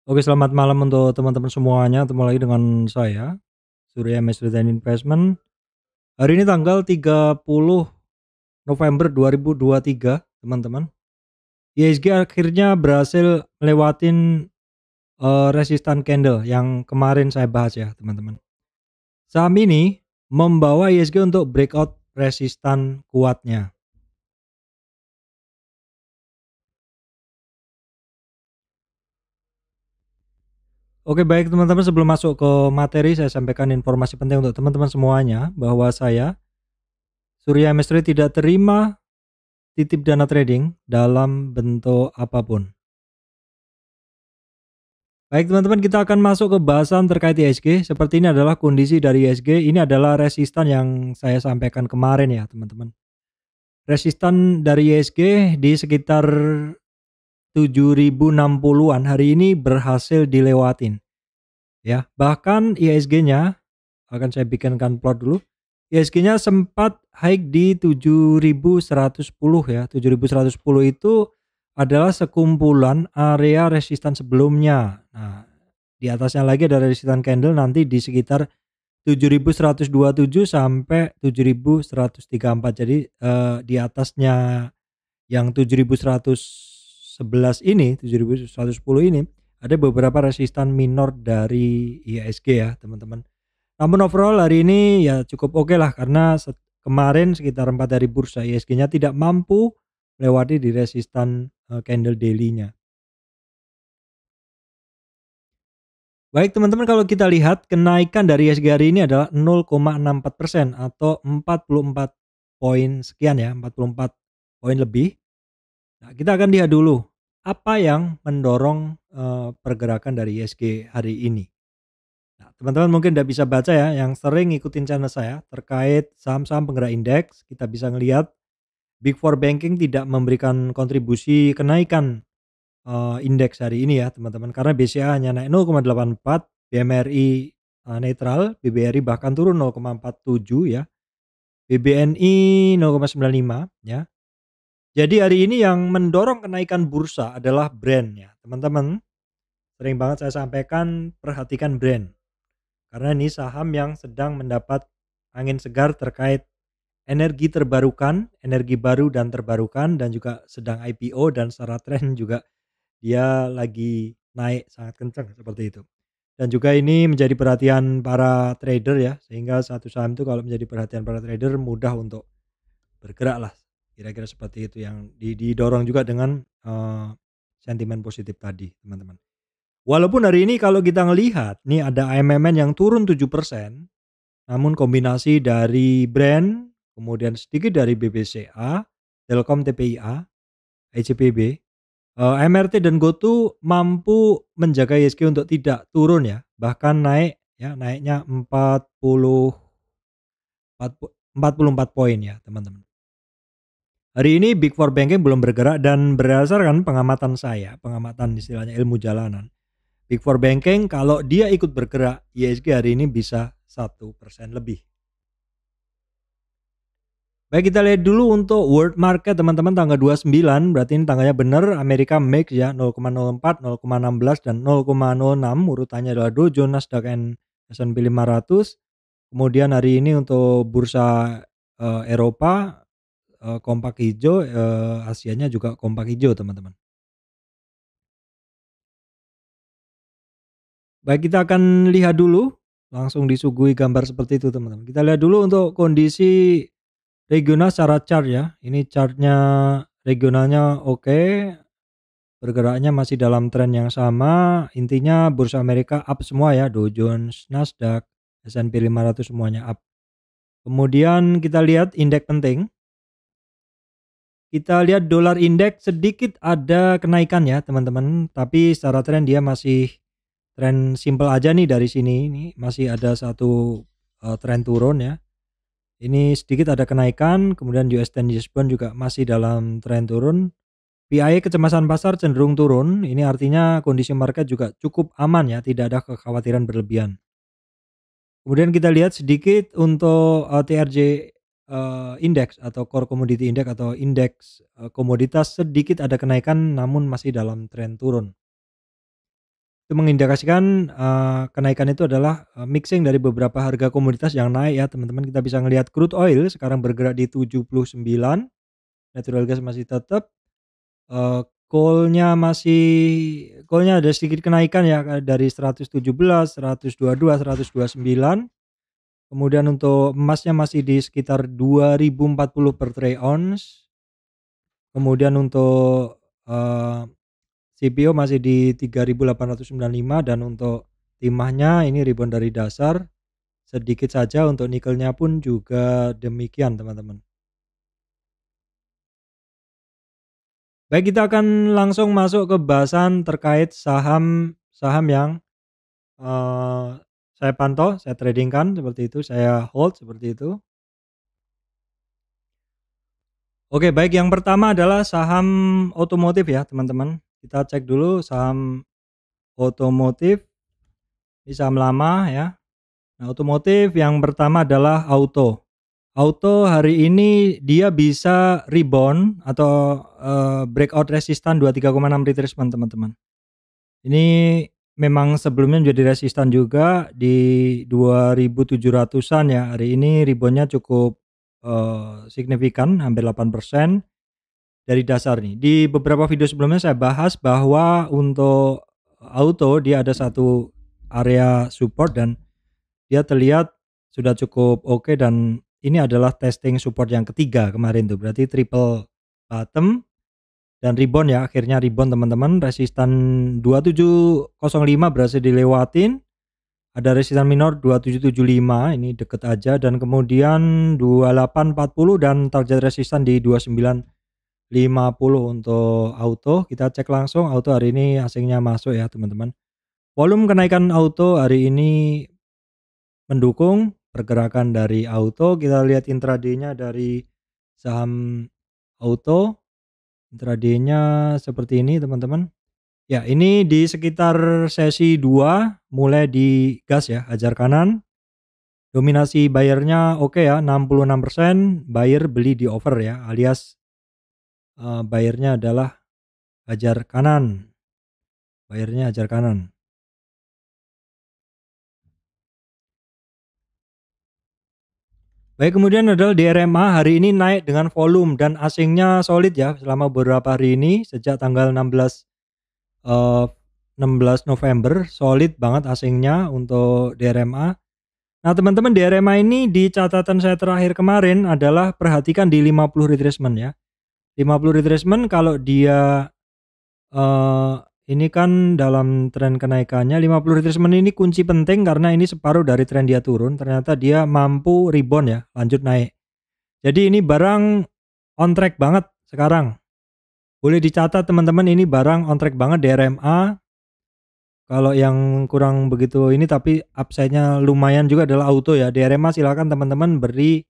Oke, selamat malam untuk teman-teman semuanya. Ketemu lagi dengan saya, Surya Mesri dan Investment. Hari ini tanggal 30 November 2023, teman-teman. IHSG akhirnya berhasil melewatin resistan candle yang kemarin saya bahas ya, teman-teman. Saham ini membawa IHSG untuk breakout resistan kuatnya. Oke, baik teman-teman, sebelum masuk ke materi saya sampaikan informasi penting untuk teman-teman semuanya bahwa saya Surya Mesri tidak terima titip dana trading dalam bentuk apapun. Baik teman-teman, kita akan masuk ke bahasan terkait IHSG. Seperti ini adalah kondisi dari IHSG. Ini adalah resistan yang saya sampaikan kemarin ya teman-teman. Resistan dari IHSG di sekitar 7060-an hari ini berhasil dilewatin ya. Bahkan IHSG-nya akan saya bikinkan plot dulu. IHSG-nya sempat high di 7110 ya. 7110 itu adalah sekumpulan area resistan sebelumnya. Nah, di atasnya lagi ada resistan candle nanti di sekitar 7127 sampai 7134. Jadi di atasnya yang 7111 ini, 7110 ini ada beberapa resistan minor dari IHSG ya, teman-teman. Namun overall hari ini ya cukup oke lah karena kemarin sekitar 4 hari bursa IHSG-nya tidak mampu melewati di resistan candle daily-nya. Baik teman-teman, kalau kita lihat kenaikan dari IHSG hari ini adalah 0,64% atau 44 poin sekian ya, 44 poin lebih. Nah, kita akan lihat dulu apa yang mendorong pergerakan dari IHSG hari ini. Nah, teman-teman mungkin udah bisa baca ya, yang sering ngikutin channel saya terkait saham-saham penggerak indeks, kita bisa ngelihat Big Four Banking tidak memberikan kontribusi kenaikan indeks hari ini ya teman-teman, karena BCA hanya naik 0,84, BMRI netral, BBRI bahkan turun 0,47 ya, BBNI 0,95 ya. Jadi hari ini yang mendorong kenaikan bursa adalah brand ya teman-teman. Sering banget saya sampaikan, perhatikan brand. Karena ini saham yang sedang mendapat angin segar terkait energi terbarukan, energi baru dan terbarukan, dan juga sedang IPO dan secara tren juga dia lagi naik sangat kencang seperti itu. Dan juga ini menjadi perhatian para trader ya, sehingga satu saham itu kalau menjadi perhatian para trader mudah untuk bergerak lah. Kira-kira seperti itu yang didorong juga dengan sentimen positif tadi, teman-teman. Walaupun hari ini kalau kita ngelihat nih ada AMMN yang turun 7%, namun kombinasi dari brand, kemudian sedikit dari BBCA, Telkom TPIA, ICPB, MRT dan GoTo mampu menjaga IHSG untuk tidak turun ya, bahkan naik ya, naiknya 44 poin ya teman-teman. Hari ini Big Four Banking belum bergerak dan berdasarkan pengamatan saya, pengamatan istilahnya ilmu jalanan, Big Four Banking kalau dia ikut bergerak, IHSG hari ini bisa 1% lebih. Baik, kita lihat dulu untuk world market teman-teman tanggal 29, berarti ini tanggalnya benar, Amerika MAX ya 0,04, 0,16 dan 0,06, urutannya adalah Dow Jones, Nasdaq and S&P 500. Kemudian hari ini untuk bursa Eropa kompak hijau, Asianya juga kompak hijau teman-teman. Baik, kita akan lihat dulu, langsung disuguhi gambar seperti itu teman-teman. Kita lihat dulu untuk kondisi regional secara chart ya. Ini chartnya regionalnya oke, bergeraknya masih dalam tren yang sama. Intinya bursa Amerika up semua ya, Dow Jones, Nasdaq, S&P 500 semuanya up. Kemudian kita lihat indeks penting. Kita lihat dolar indeks sedikit ada kenaikan ya teman-teman, tapi secara tren dia masih tren simple aja nih dari sini. Ini masih ada satu tren turun ya. Ini sedikit ada kenaikan, kemudian US 10 years bond juga masih dalam tren turun. PIA kecemasan pasar cenderung turun, ini artinya kondisi market juga cukup aman ya, tidak ada kekhawatiran berlebihan. Kemudian kita lihat sedikit untuk TRJ index atau core commodity index atau indeks komoditas sedikit ada kenaikan namun masih dalam tren turun. Itu mengindikasikan, kenaikan itu adalah, mixing dari beberapa harga komoditas yang naik ya teman-teman. Kita bisa ngelihat crude oil sekarang bergerak di 79, natural gas masih tetap, coal-nya ada sedikit kenaikan ya, dari 117, 122, 129. Kemudian untuk emasnya masih di sekitar 2040 per troy ounce. Kemudian untuk, CPO masih di 3.895 dan untuk timahnya ini rebound dari dasar, sedikit saja untuk nikelnya pun juga demikian teman-teman. Baik, kita akan langsung masuk ke bahasan terkait saham yang, saya pantau, saya tradingkan seperti itu, saya hold seperti itu. Oke, baik, yang pertama adalah saham otomotif ya teman-teman. Kita cek dulu saham otomotif, ini saham lama ya. Nah, otomotif yang pertama adalah Auto. Auto hari ini dia bisa rebound atau, breakout resistan 23,6 retracement teman-teman. Ini memang sebelumnya menjadi resistan juga di 2.700-an ya. Hari ini reboundnya cukup, signifikan hampir 8% dari dasar nih. Di beberapa video sebelumnya saya bahas bahwa untuk Auto dia ada satu area support dan dia terlihat sudah cukup oke dan ini adalah testing support yang ketiga kemarin tuh. Berarti triple bottom dan rebound ya, akhirnya rebound teman-teman. Resistan 2705 berhasil dilewatin. Ada resistan minor 2775, ini deket aja, dan kemudian 2840 dan target resistan di 2950 untuk Auto. Kita cek langsung Auto hari ini asingnya masuk ya teman-teman. Volume kenaikan Auto hari ini mendukung pergerakan dari Auto. Kita lihat intraday-nya dari saham Auto. Intraday-nya seperti ini teman-teman. Ya, ini di sekitar sesi 2 mulai digas ya, hajar kanan. Dominasi buyer-nya oke ya, 66%, buyer beli di over ya, alias buyer-nya adalah hajar kanan. Buyer-nya hajar kanan. Baik, kemudian adalah DRMA hari ini naik dengan volume dan asingnya solid ya selama beberapa hari ini sejak tanggal 16 November, solid banget asingnya untuk DRMA. Nah teman-teman, DRMA ini di catatan saya terakhir kemarin adalah perhatikan di 50 retracement ya. 50 retracement kalau dia ini kan dalam tren kenaikannya 50 retracement ini kunci penting karena ini separuh dari tren dia turun, ternyata dia mampu rebound ya, lanjut naik. Jadi ini barang on track banget sekarang. Boleh dicatat teman-teman, ini barang on track banget DRMA. Kalau yang kurang begitu ini tapi upside-nya lumayan juga adalah Auto ya. DRMA silakan teman-teman beri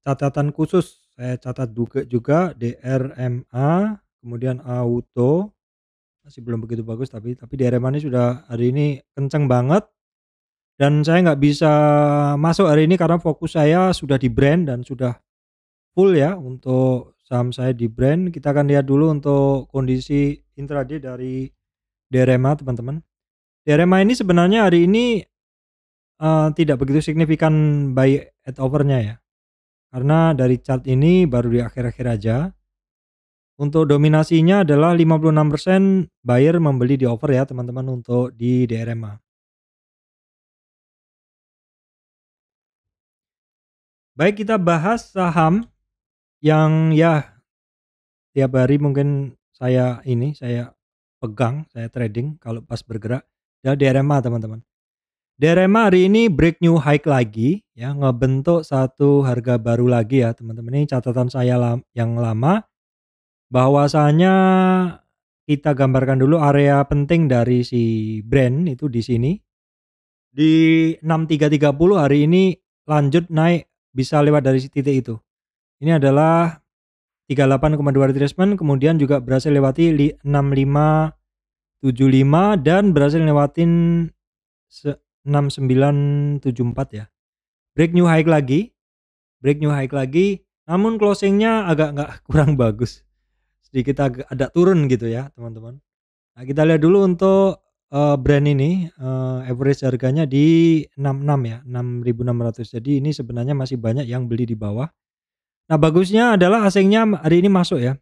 catatan khusus. Saya catat juga DRMA, kemudian Auto. Masih belum begitu bagus tapi DRMA ini sudah hari ini kenceng banget. Dan saya nggak bisa masuk hari ini karena fokus saya sudah di brand dan sudah full ya untuk saham saya di brand. Kita akan lihat dulu untuk kondisi intraday dari DRMA teman-teman. DRMA ini sebenarnya hari ini tidak begitu signifikan buy at over-nya ya. Karena dari chart ini baru di akhir-akhir aja. Untuk dominasinya adalah 56% buyer membeli di over ya teman-teman untuk di DRMA. Baik, kita bahas saham yang ya tiap hari mungkin saya pegang, saya trading kalau pas bergerak ya DRMA teman-teman. DRMA hari ini break new high lagi ya, ngebentuk satu harga baru lagi ya teman-teman. Ini catatan saya yang lama, bahwasanya kita gambarkan dulu area penting dari si brand itu di sini. Di 6330 hari ini lanjut naik bisa lewat dari titik itu. Ini adalah 38,2 retracement, kemudian juga berhasil lewati 6575 dan berhasil lewatin 6974 ya. Break new high lagi, namun closingnya agak nggak kurang bagus. Sedikit agak turun gitu ya, teman-teman. Nah, kita lihat dulu untuk, brand ini, average harganya di 66 ya, 6.600. Jadi ini sebenarnya masih banyak yang beli di bawah. Nah, bagusnya adalah asingnya hari ini masuk ya.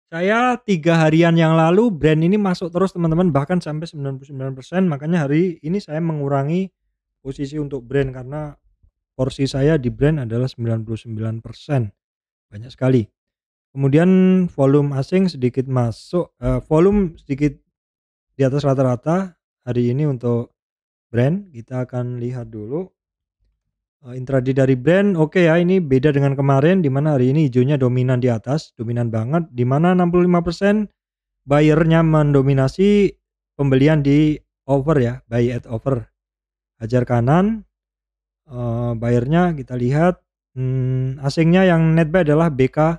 Saya 3 harian yang lalu brand ini masuk terus teman-teman, bahkan sampai 99%, makanya hari ini saya mengurangi posisi untuk brand karena porsi saya di brand adalah 99%, banyak sekali. Kemudian volume asing sedikit masuk, volume sedikit di atas rata-rata hari ini untuk brand. Kita akan lihat dulu, intraday dari brand. Oke ya, ini beda dengan kemarin di mana hari ini hijaunya dominan di atas, dominan banget, di mana 65% buyer-nya mendominasi pembelian di over ya, buy at over. Hajar kanan, buyer-nya kita lihat, asingnya yang net buy adalah BK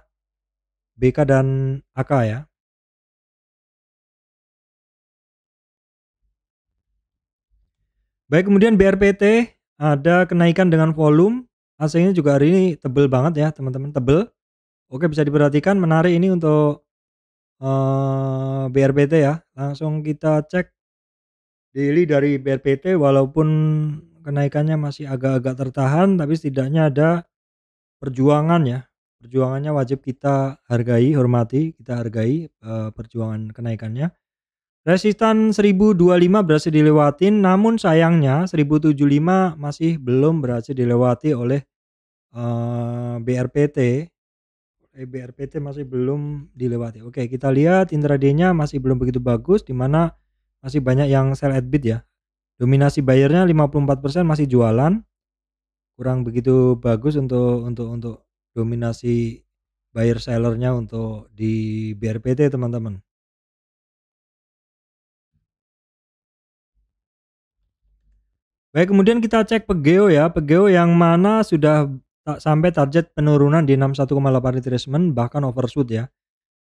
dan AK ya. Baik, kemudian BRPT ada kenaikan dengan volume, asingnya juga hari ini tebel banget ya teman-teman, tebel. Oke, bisa diperhatikan menarik ini untuk, BRPT ya. Langsung kita cek daily dari BRPT, walaupun kenaikannya masih agak-agak tertahan, tapi setidaknya ada perjuangan ya. Perjuangannya wajib kita hargai, hormati, kita hargai, perjuangan kenaikannya. Resistan 1025 berhasil dilewatin, namun sayangnya 1075 masih belum berhasil dilewati oleh, BRPT. BRPT masih belum dilewati. Oke, kita lihat intraday-nya masih belum begitu bagus, di mana masih banyak yang sell at bid ya. Dominasi buyer-nya 54% masih jualan, kurang begitu bagus untuk dominasi buyer seller-nya untuk di BRPT teman-teman. Baik, kemudian kita cek Pegeo ya, Pegeo yang mana sudah sampai target penurunan di 61,8 retracement, bahkan overshoot ya.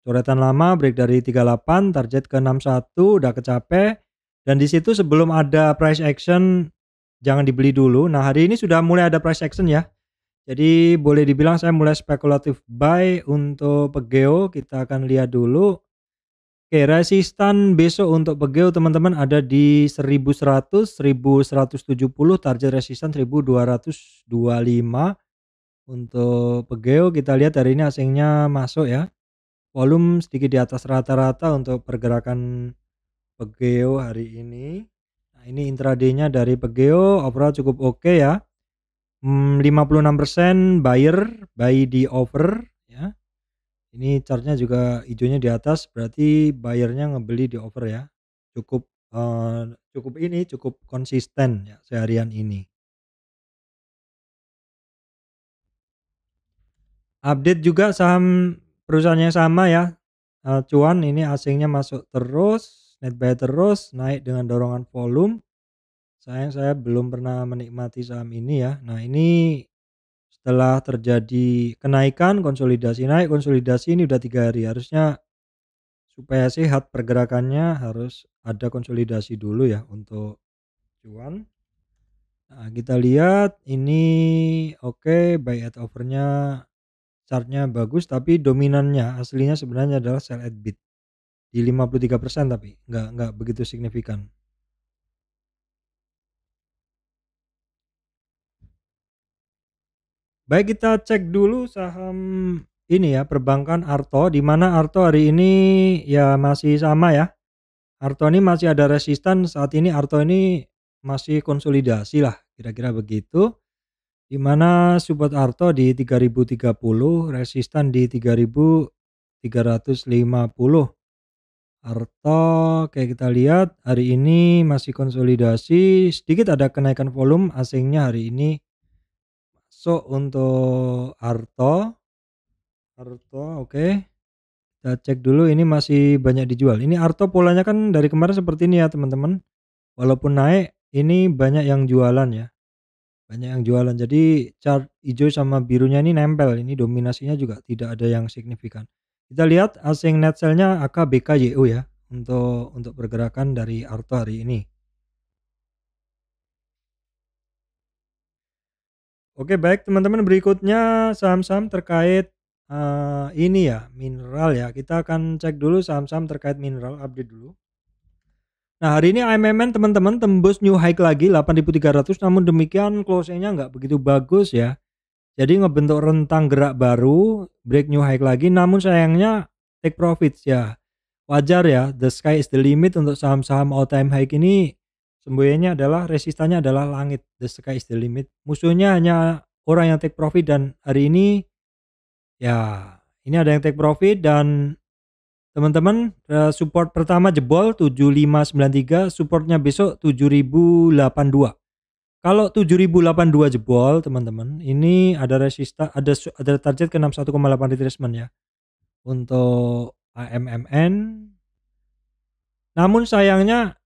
Coretan lama break dari 38, target ke 61 udah kecape, dan di situ sebelum ada price action jangan dibeli dulu. Nah, hari ini sudah mulai ada price action ya. Jadi boleh dibilang saya mulai spekulatif buy untuk Pegeo. Kita akan lihat dulu. Oke, resistan besok untuk Pegeo teman-teman ada di 1100, 1170, target resistan 1225. Untuk Pegeo kita lihat hari ini asingnya masuk ya. Volume sedikit di atas rata-rata untuk pergerakan Pegeo hari ini. Nah, ini intraday-nya dari Pegeo overall cukup oke ya. 56% buyer buy di over ya. Ini chartnya juga hijaunya di atas, berarti buyer-nya ngebeli di over ya. Cukup, cukup konsisten ya seharian ini. Update juga saham perusahaannya sama ya, cuan ini asingnya masuk terus, net buy terus, naik dengan dorongan volume. Sayang saya belum pernah menikmati saham ini ya. Nah, ini setelah terjadi kenaikan, konsolidasi naik, konsolidasi ini udah 3 hari, harusnya supaya sehat pergerakannya harus ada konsolidasi dulu ya untuk cuan. Nah, kita lihat ini oke, buy at over-nya chartnya bagus, tapi dominannya aslinya sebenarnya adalah sell at bid di 53%, tapi nggak begitu signifikan. Baik, kita cek dulu saham ini ya, perbankan Arto, di mana Arto hari ini ya masih sama ya. Arto ini masih ada resistan, saat ini Arto ini masih konsolidasi lah, kira-kira begitu. Di mana support Arto di 3030, resistan di 3350. Arto kayak kita lihat hari ini masih konsolidasi, sedikit ada kenaikan volume, asingnya hari ini masuk untuk Arto. Oke. Kita cek dulu ini masih banyak dijual. Ini Arto polanya kan dari kemarin seperti ini ya teman-teman. Walaupun naik ini banyak yang jualan ya. Banyak yang jualan. Jadi chart hijau sama birunya ini nempel. Ini dominasinya juga tidak ada yang signifikan. Kita lihat asing net sell-nya AK BKYU ya untuk pergerakan dari Arto hari ini. Oke, baik teman-teman, berikutnya saham-saham terkait ini ya, mineral ya. Kita akan cek dulu saham-saham terkait mineral, update dulu. Nah, hari ini AMMN teman-teman tembus new high lagi 8.300, namun demikian closing-nya nggak begitu bagus ya. Jadi ngebentuk rentang gerak baru, break new high lagi, namun sayangnya take profits ya. Wajar ya, the sky is the limit untuk saham-saham all time high ini. Sembunyinya adalah resistannya adalah langit, the sky is the limit. Musuhnya hanya orang yang take profit, dan hari ini ya ini ada yang take profit dan teman-teman, support pertama jebol 7593, supportnya besok 7082. Kalau 7082 jebol teman-teman, ini ada ada target ke 61,8 retracement ya untuk AMMN. Namun sayangnya,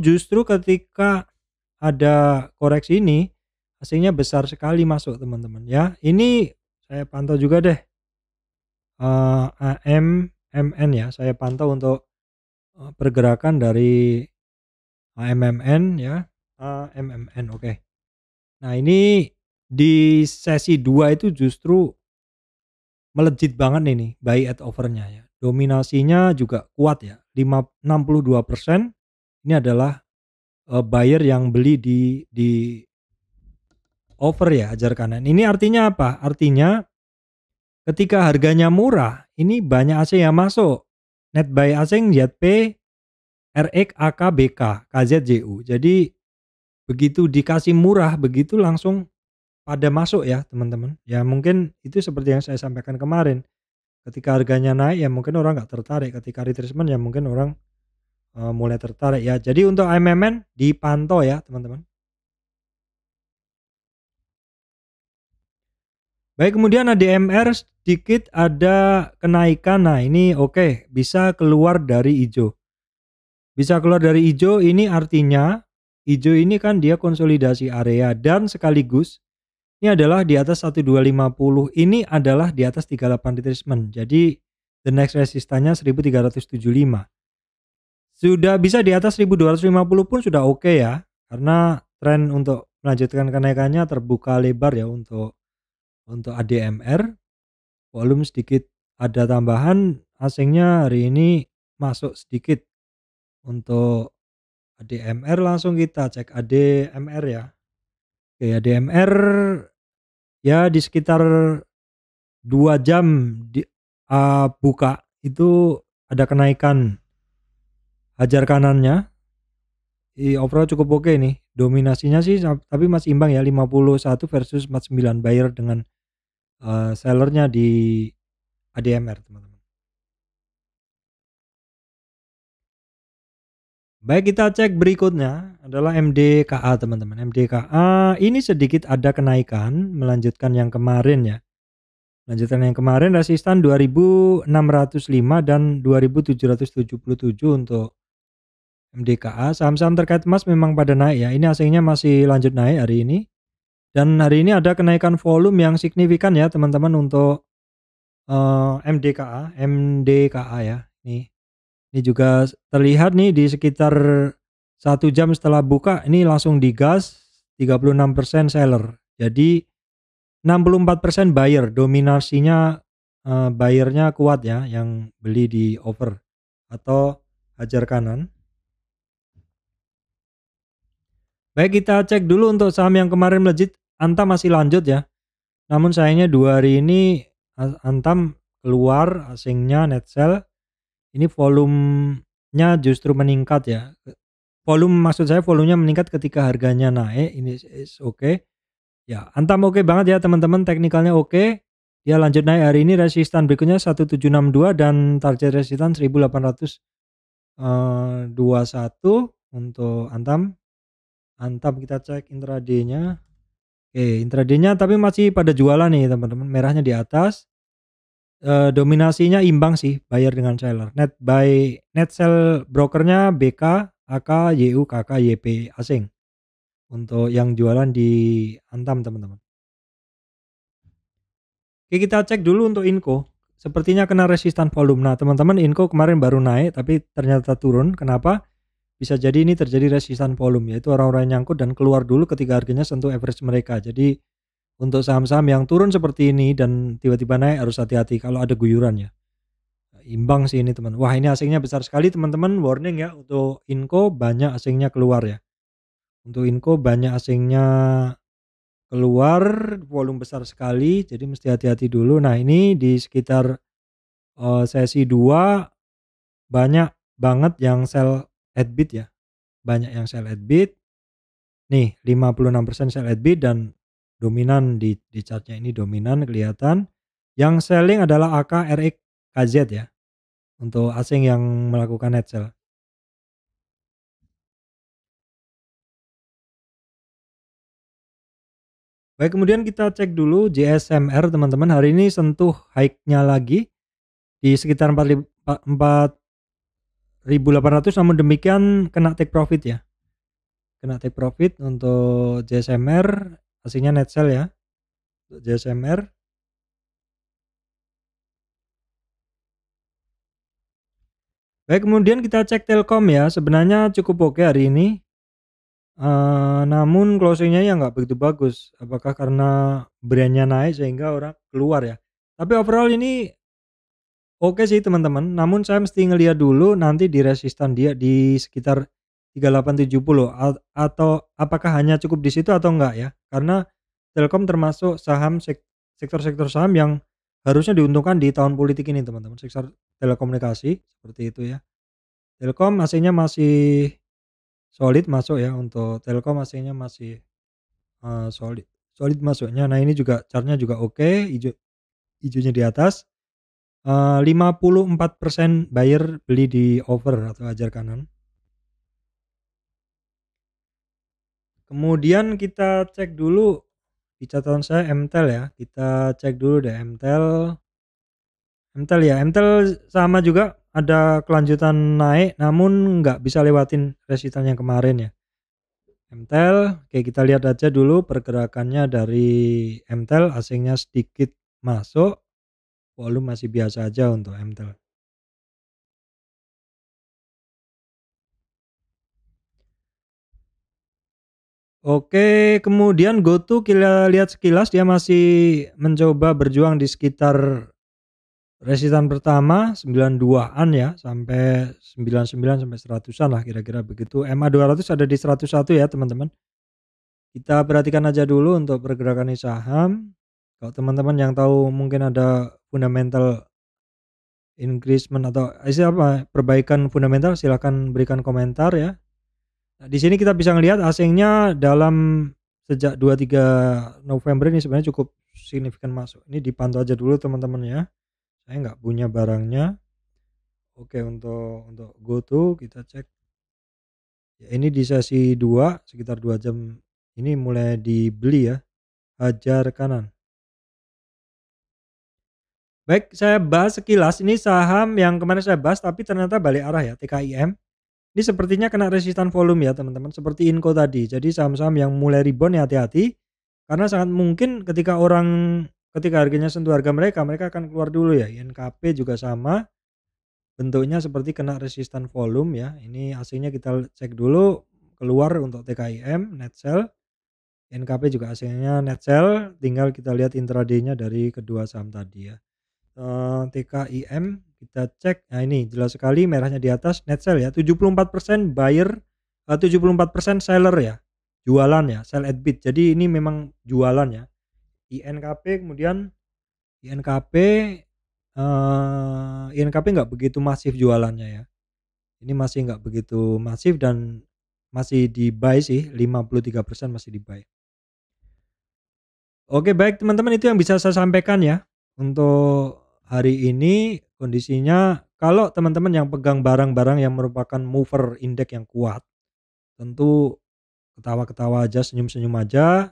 justru ketika ada koreksi ini, hasilnya besar sekali masuk teman-teman ya. Ini saya pantau juga deh, AMMN ya, saya pantau untuk pergerakan dari AMMN ya, AMMN oke. Nah ini di sesi 2 itu justru melejit banget nih buy at over-nya ya. Dominasinya juga kuat ya, 62%. Ini adalah buyer yang beli di over ya, hajar kanan. Ini artinya apa? Artinya ketika harganya murah, ini banyak asing yang masuk. Net buy asing ZP, RX, AK, BK, KZJU. Jadi begitu dikasih murah, begitu langsung pada masuk ya teman-teman. Ya mungkin itu seperti yang saya sampaikan kemarin. Ketika harganya naik ya mungkin orang nggak tertarik. Ketika retracement ya mungkin orang mulai tertarik ya. Jadi untuk AMMN dipantau ya teman-teman. Baik, kemudian ADMR sedikit ada kenaikan. Nah ini oke, bisa keluar dari hijau. Bisa keluar dari hijau, ini artinya hijau ini kan dia konsolidasi area dan sekaligus ini adalah di atas 1250, ini adalah di atas 38 retracement. Jadi the next resistannya 1375. Sudah bisa di atas 1250 pun sudah oke ya. Karena tren untuk melanjutkan kenaikannya terbuka lebar ya untuk ADMR. Volume sedikit ada tambahan, asingnya hari ini masuk sedikit. Untuk ADMR langsung kita cek ADMR ya. Oke, ADMR ya di sekitar 2 jam buka itu ada kenaikan hajar kanannya. Overall cukup oke nih. Dominasinya sih tapi masih imbang ya, 51 versus 49 buyer dengan sellernya di ADMR teman-teman. Baik, kita cek berikutnya adalah MDKA teman-teman. MDKA ini sedikit ada kenaikan melanjutkan yang kemarin ya. Lanjutan yang kemarin resistan 2605 dan 2777 untuk MDKA. Saham-saham terkait emas memang pada naik ya. Ini asingnya masih lanjut naik hari ini. Dan hari ini ada kenaikan volume yang signifikan ya teman-teman untuk MDKA ya. Ini juga terlihat nih di sekitar 1 jam setelah buka ini langsung digas 36% seller. Jadi 64% buyer, dominasinya buyernya kuat ya yang beli di over atau hajar kanan. Baik, kita cek dulu untuk saham yang kemarin melejit. Antam masih lanjut ya. Namun sayangnya 2 hari ini Antam keluar, asingnya net sell. Ini volumenya justru meningkat ya. Maksud saya volumenya meningkat ketika harganya naik. Ini is oke. Ya, Antam oke banget ya teman-teman, teknikalnya oke. Dia lanjut naik hari ini, resistan berikutnya 1762 dan target resistan 1821 untuk Antam. Kita cek intraday-nya. Oke, intraday-nya tapi masih pada jualan nih teman-teman. Merahnya di atas. Dominasinya imbang sih buyer dengan seller. Net sell brokernya BK, AK, YU, KK, YP asing. Untuk yang jualan di Antam teman-teman. Oke, kita cek dulu untuk Inco. Sepertinya kena resistan volume. Nah teman-teman, Inco kemarin baru naik tapi ternyata turun. Kenapa? Bisa jadi ini terjadi resistan volume, yaitu orang-orang yang nyangkut dan keluar dulu ketika harganya sentuh average mereka. Jadi untuk saham-saham yang turun seperti ini dan tiba-tiba naik harus hati-hati kalau ada guyuran ya. Imbang sih ini teman. Wah, ini asingnya besar sekali teman-teman, warning ya untuk Inco banyak asingnya keluar ya. Untuk Inco banyak asingnya keluar, volume besar sekali, jadi mesti hati-hati dulu. Nah, ini di sekitar sesi 2 banyak banget yang sell at bid ya. Banyak yang sell at bid. Nih, 56% sell at bid dan dominan di chartnya ini dominan kelihatan. Yang selling adalah AK, RX, KZ ya. Untuk asing yang melakukan net sell. Baik, kemudian kita cek dulu JSMR teman-teman, hari ini sentuh high-nya lagi di sekitar 4.800, namun demikian kena take profit ya. Kena take profit untuk JSMR, aslinya net sell ya. Untuk JSMR. Baik, kemudian kita cek Telkom ya, sebenarnya cukup oke hari ini. Namun closingnya ya nggak begitu bagus. Apakah karena brandnya naik sehingga orang keluar ya? Tapi overall ini oke sih teman-teman, namun saya mesti ngelihat dulu nanti di resistan dia di sekitar 3870 atau apakah hanya cukup di situ atau enggak ya. Karena Telkom termasuk saham sektor-sektor saham yang harusnya diuntungkan di tahun politik ini teman-teman, sektor telekomunikasi seperti itu ya. Telkom AC-nya masih solid masuk ya, untuk Telkom AC-nya masih solid solid masuknya. Nah, ini juga chart-nya juga oke, hijaunya di atas. 54% buyer beli di over atau hajar kanan. Kemudian kita cek dulu di catatan saya MTEL ya. Kita cek dulu deh MTEL. MTEL ya, MTEL sama juga ada kelanjutan naik namun nggak bisa lewatin resistance yang kemarin ya. MTEL, oke kita lihat aja dulu pergerakannya dari MTEL, asingnya sedikit masuk, volume masih biasa aja untuk MTEL. Oke, kemudian GoTo kita lihat sekilas dia masih mencoba berjuang di sekitar resistan pertama 92-an ya, sampai 99 sampai 100-an lah kira-kira begitu. MA 200 ada di 101 ya, teman-teman. Kita perhatikan aja dulu untuk pergerakan saham. Kalau teman-teman yang tahu mungkin ada fundamental increasement atau apa perbaikan fundamental, silahkan berikan komentar ya. Nah, di sini kita bisa ngelihat asingnya dalam sejak 23 November ini sebenarnya cukup signifikan masuk. Ini dipantau aja dulu teman-teman ya. Saya nggak punya barangnya. Oke, untuk GoTo kita cek. Ya, ini di sesi 2 sekitar 2 jam ini mulai dibeli ya. Hajar kanan. Baik, saya bahas sekilas ini saham yang kemarin saya bahas tapi ternyata balik arah ya, TKIM. Ini sepertinya kena resistan volume ya teman-teman, seperti Inco tadi. Jadi saham-saham yang mulai rebound ya hati-hati, karena sangat mungkin ketika harganya sentuh harga mereka akan keluar dulu ya. INKP juga sama, bentuknya seperti kena resistan volume ya. Ini AC-nya kita cek dulu, keluar untuk TKIM net sell. INKP juga AC-nya net sell, tinggal kita lihat intraday-nya dari kedua saham tadi ya. TKIM kita cek, nah ini jelas sekali merahnya di atas net sell ya, 74% buyer, 74% seller ya, jualan ya, sell at bid, jadi ini memang jualan ya. INKP kemudian INKP nggak begitu masif jualannya ya, ini masih nggak begitu masif dan masih di buy sih, 53% masih di buy. Oke baik teman-teman, itu yang bisa saya sampaikan ya untuk hari ini. Kondisinya kalau teman-teman yang pegang barang-barang yang merupakan mover indeks yang kuat, tentu ketawa-ketawa aja, senyum-senyum aja,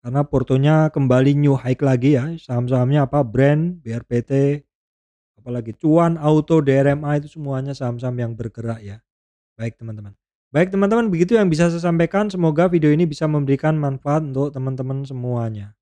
karena portonya kembali new high lagi ya. Saham-sahamnya apa, Brand, BRPT, apalagi Cuan, Auto, DRMA, itu semuanya saham-saham yang bergerak ya. Baik teman-teman. Baik teman-teman, begitu yang bisa saya sampaikan. Semoga video ini bisa memberikan manfaat untuk teman-teman semuanya.